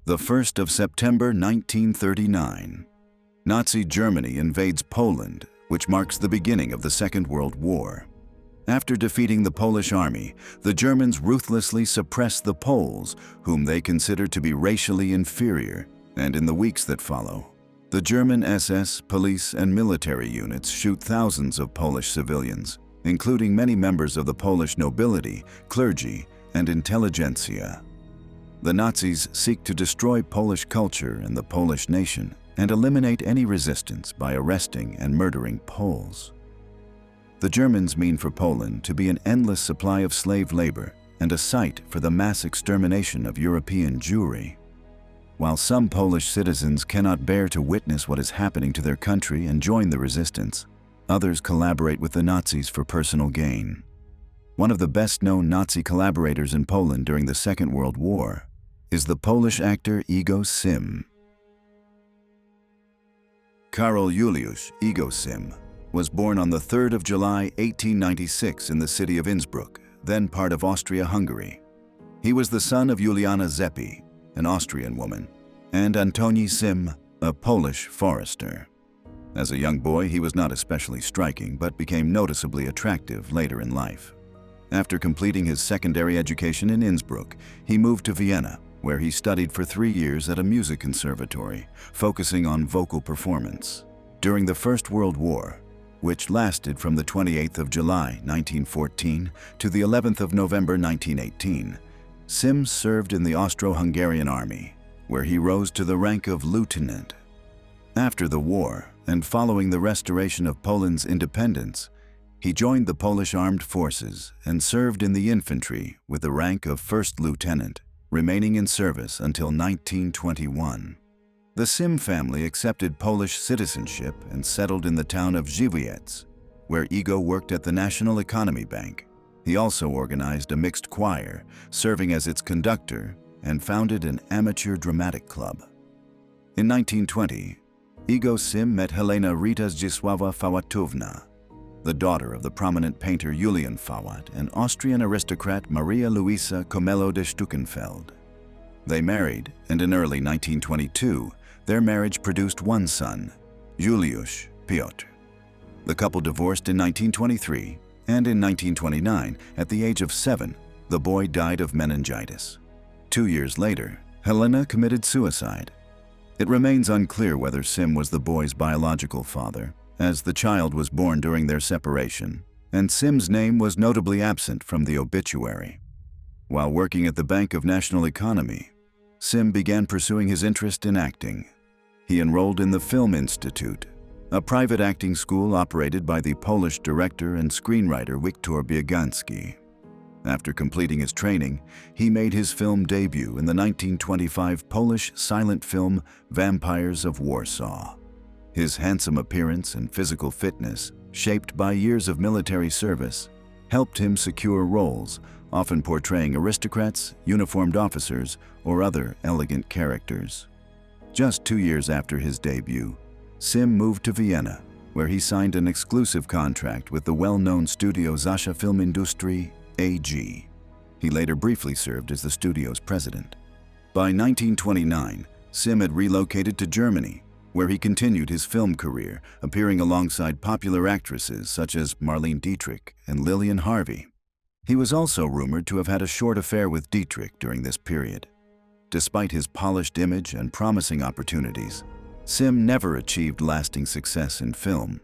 The 1st of September 1939. Nazi Germany invades Poland, which marks the beginning of the Second World War. After defeating the Polish army, the Germans ruthlessly suppress the Poles, whom they consider to be racially inferior, and in the weeks that follow, the German SS, police, and military units shoot thousands of Polish civilians, including many members of the Polish nobility, clergy, and intelligentsia. The Nazis seek to destroy Polish culture and the Polish nation, and eliminate any resistance by arresting and murdering Poles. The Germans mean for Poland to be an endless supply of slave labor and a site for the mass extermination of European Jewry. While some Polish citizens cannot bear to witness what is happening to their country and join the resistance, others collaborate with the Nazis for personal gain. One of the best-known Nazi collaborators in Poland during the Second World War is the Polish actor Igo Sym. Karol Juliusz, Igo Sym, was born on the 3rd of July 1896 in the city of Innsbruck, then part of Austria-Hungary. He was the son of Juliana Zeppi, an Austrian woman, and Antoni Sym, a Polish forester. As a young boy, he was not especially striking, but became noticeably attractive later in life. After completing his secondary education in Innsbruck, he moved to Vienna, where he studied for 3 years at a music conservatory, focusing on vocal performance. During the First World War, which lasted from the 28th of July 1914 to the 11th of November 1918, Sym served in the Austro-Hungarian army, where he rose to the rank of lieutenant. After the war, and following the restoration of Poland's independence, he joined the Polish armed forces and served in the infantry with the rank of first lieutenant, remaining in service until 1921. The Sym family accepted Polish citizenship and settled in the town of Żywiec, where Igo worked at the National Economy Bank. He also organized a mixed choir, serving as its conductor, and founded an amateur dramatic club. In 1920, Igo Sym met Helena Rita Zdzisława Fałatówna, the daughter of the prominent painter Julian Fałat and Austrian aristocrat Maria Luisa Comello de Stuckenfeld. They married, and in early 1922, their marriage produced one son, Juliusz Piotr. The couple divorced in 1923, and in 1929, at the age of 7, the boy died of meningitis. 2 years later, Helena committed suicide. It remains unclear whether Sym was the boy's biological father, as the child was born during their separation, and Sym's name was notably absent from the obituary. While working at the Bank of National Economy, Sym began pursuing his interest in acting. He enrolled in the Film Institute, a private acting school operated by the Polish director and screenwriter Wiktor Biegański. After completing his training, he made his film debut in the 1925 Polish silent film Vampires of Warsaw. His handsome appearance and physical fitness, shaped by years of military service, helped him secure roles, often portraying aristocrats, uniformed officers, or other elegant characters. Just 2 years after his debut, Sym moved to Vienna, where he signed an exclusive contract with the well-known studio Zasza Filmindustrie AG. He later briefly served as the studio's president. By 1929, Sym had relocated to Germany, where he continued his film career, appearing alongside popular actresses such as Marlene Dietrich and Lillian Harvey. He was also rumored to have had a short affair with Dietrich during this period. Despite his polished image and promising opportunities, Sym never achieved lasting success in film.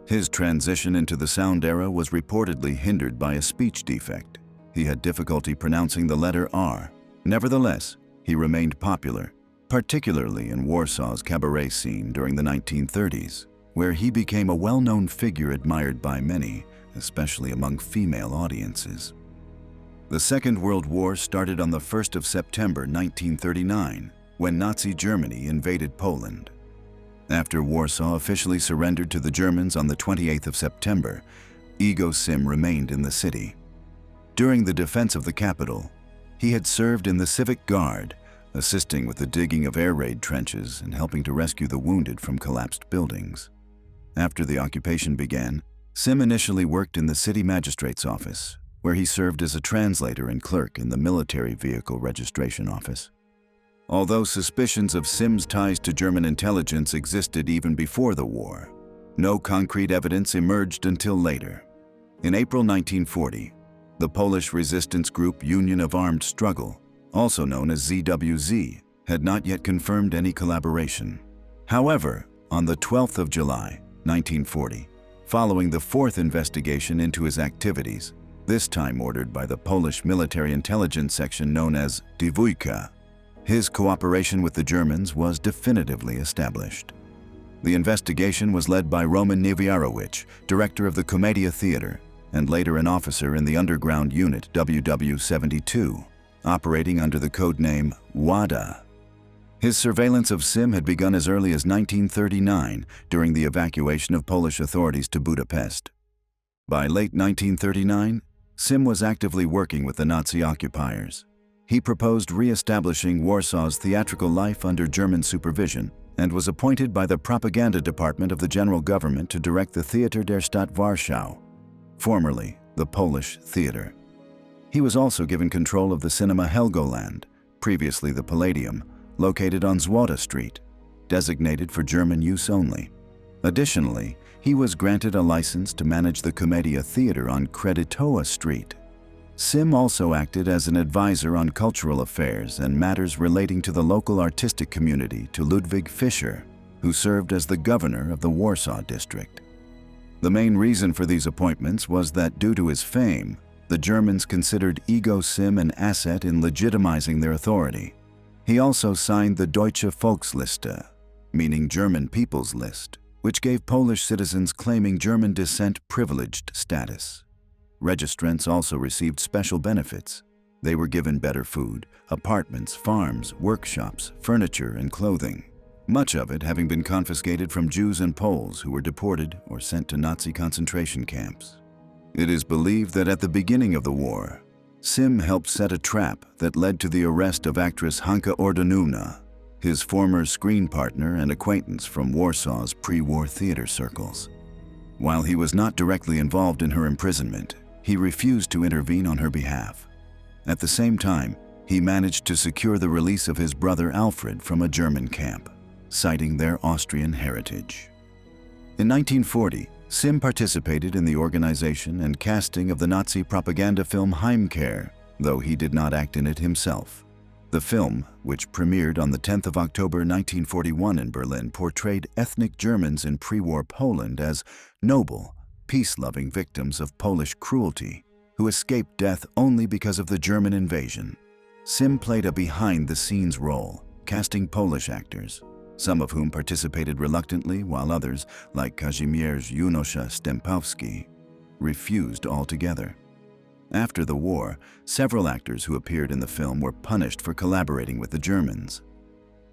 His transition into the sound era was reportedly hindered by a speech defect. He had difficulty pronouncing the letter R. Nevertheless, he remained popular, particularly in Warsaw's cabaret scene during the 1930s, where he became a well-known figure admired by many, especially among female audiences. The Second World War started on the 1st of September 1939, when Nazi Germany invaded Poland. After Warsaw officially surrendered to the Germans on the 28th of September, Igo Sym remained in the city. During the defense of the capital, he had served in the Civic Guard, assisting with the digging of air raid trenches and helping to rescue the wounded from collapsed buildings. After the occupation began, Sym initially worked in the city magistrate's office, where he served as a translator and clerk in the military vehicle registration office. Although suspicions of Sym's ties to German intelligence existed even before the war, no concrete evidence emerged until later. In April 1940, the Polish resistance group Union of Armed Struggle, also known as ZWZ, had not yet confirmed any collaboration. However, on the 12th of July, 1940, following the fourth investigation into his activities, this time ordered by the Polish military intelligence section known as Dwójka, his cooperation with the Germans was definitively established. The investigation was led by Roman Niewiarowicz, director of the Komedia Theatre, and later an officer in the underground unit WW-72, operating under the code name WADA. His surveillance of Sym had begun as early as 1939 during the evacuation of Polish authorities to Budapest. By late 1939, Sym was actively working with the Nazi occupiers. He proposed re-establishing Warsaw's theatrical life under German supervision and was appointed by the propaganda department of the general government to direct the Theater der Stadt Warschau, formerly the Polish Theatre. He was also given control of the cinema Helgoland, previously the Palladium, located on Złota Street, designated for German use only. Additionally, he was granted a license to manage the Komedia Theatre on Kredytowa Street. Sym also acted as an advisor on cultural affairs and matters relating to the local artistic community to Ludwig Fischer, who served as the governor of the Warsaw District. The main reason for these appointments was that due to his fame, the Germans considered Igo Sym an asset in legitimizing their authority. He also signed the Deutsche Volksliste, meaning German People's List, which gave Polish citizens claiming German descent privileged status. Registrants also received special benefits. They were given better food, apartments, farms, workshops, furniture, and clothing, much of it having been confiscated from Jews and Poles who were deported or sent to Nazi concentration camps. It is believed that at the beginning of the war, Sym helped set a trap that led to the arrest of actress Hanka Ordonówna, his former screen partner and acquaintance from Warsaw's pre-war theater circles. While he was not directly involved in her imprisonment, he refused to intervene on her behalf. At the same time, he managed to secure the release of his brother Alfred from a German camp, citing their Austrian heritage. In 1940, Sym participated in the organization and casting of the Nazi propaganda film Heimkehr, though he did not act in it himself. The film, which premiered on the 10th of October 1941 in Berlin, portrayed ethnic Germans in pre-war Poland as noble, peace-loving victims of Polish cruelty who escaped death only because of the German invasion. Sym played a behind-the-scenes role, casting Polish actors, some of whom participated reluctantly while others, like Kazimierz Junosza Stępowski, refused altogether. After the war, several actors who appeared in the film were punished for collaborating with the Germans.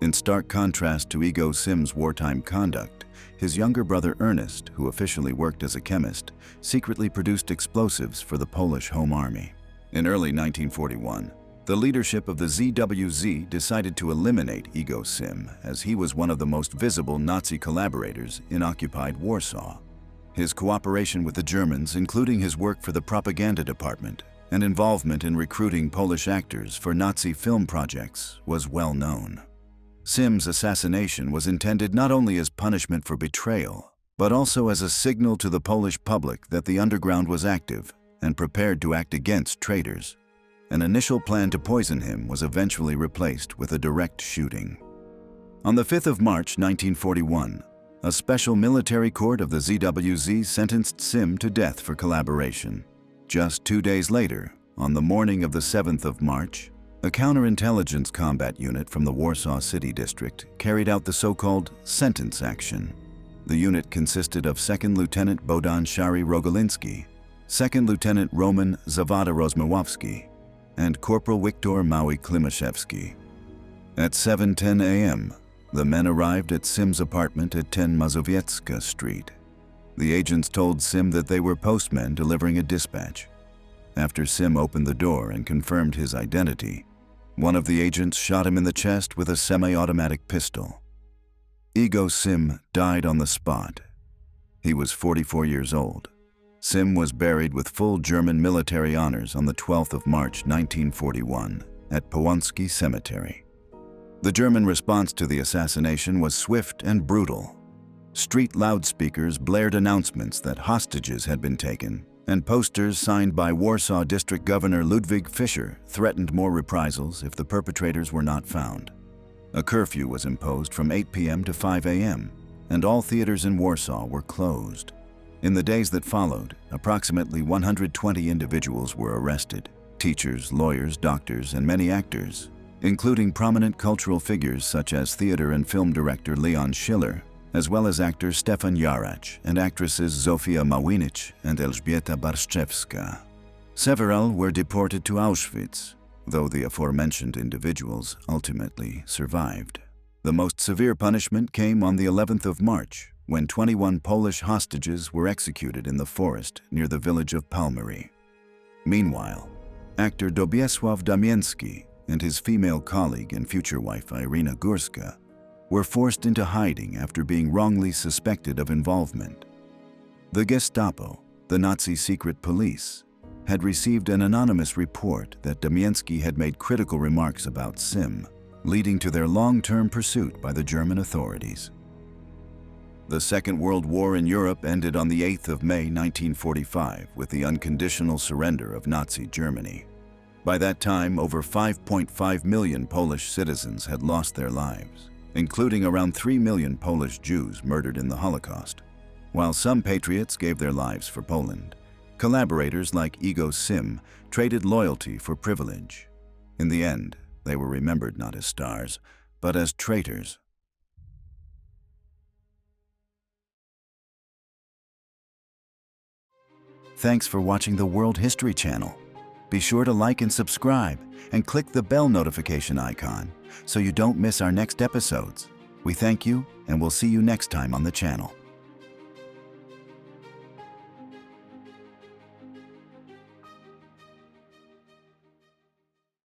In stark contrast to Igo Sym's wartime conduct, his younger brother Ernest, who officially worked as a chemist, secretly produced explosives for the Polish Home Army. In early 1941, the leadership of the ZWZ decided to eliminate Igo Sym, as he was one of the most visible Nazi collaborators in occupied Warsaw. His cooperation with the Germans, including his work for the propaganda department and involvement in recruiting Polish actors for Nazi film projects, was well known. Sym's assassination was intended not only as punishment for betrayal, but also as a signal to the Polish public that the underground was active and prepared to act against traitors. An initial plan to poison him was eventually replaced with a direct shooting. On the 5th of March 1941, a special military court of the ZWZ sentenced Sym to death for collaboration. Just 2 days later, on the morning of the 7th of March, a counterintelligence combat unit from the Warsaw City District carried out the so-called sentence action. The unit consisted of 2nd Lieutenant Bohdan Szary-Rogolinski, 2nd Lieutenant Roman Zawada-Rozmowski, and Corporal Wiktor Mały-Klimaszewski. At 7:10 a.m., the men arrived at Sym's apartment at 10 Mazowiecka Street. The agents told Sym that they were postmen delivering a dispatch. After Sym opened the door and confirmed his identity, one of the agents shot him in the chest with a semi-automatic pistol. Igo Sym died on the spot. He was 44 years old. Sym was buried with full German military honors on the 12th of March 1941 at Połąski Cemetery. The German response to the assassination was swift and brutal. Street loudspeakers blared announcements that hostages had been taken, and posters signed by Warsaw District Governor Ludwig Fischer threatened more reprisals if the perpetrators were not found. A curfew was imposed from 8 p.m. to 5 a.m., and all theaters in Warsaw were closed. In the days that followed, approximately 120 individuals were arrested: teachers, lawyers, doctors, and many actors, including prominent cultural figures such as theater and film director Leon Schiller, as well as actor Stefan Jaracz and actresses Zofia Małynich and Elżbieta Barszczewska. Several were deported to Auschwitz, though the aforementioned individuals ultimately survived. The most severe punishment came on the 11th of March, when 21 Polish hostages were executed in the forest near the village of Palmiry. Meanwhile, actor Dobiesław Damiński and his female colleague and future wife Irina Górska were forced into hiding after being wrongly suspected of involvement. The Gestapo, the Nazi secret police, had received an anonymous report that Damiński had made critical remarks about Sim, leading to their long-term pursuit by the German authorities. The Second World War in Europe ended on the 8th of May 1945 with the unconditional surrender of Nazi Germany. By that time, over 5.5 million Polish citizens had lost their lives, including around 3 million Polish Jews murdered in the Holocaust. While some patriots gave their lives for Poland, collaborators like Igo Sym traded loyalty for privilege. In the end, they were remembered not as stars, but as traitors. Thanks for watching the World History Channel. Be sure to like and subscribe, and click the bell notification icon so you don't miss our next episodes. We thank you, and we'll see you next time on the channel.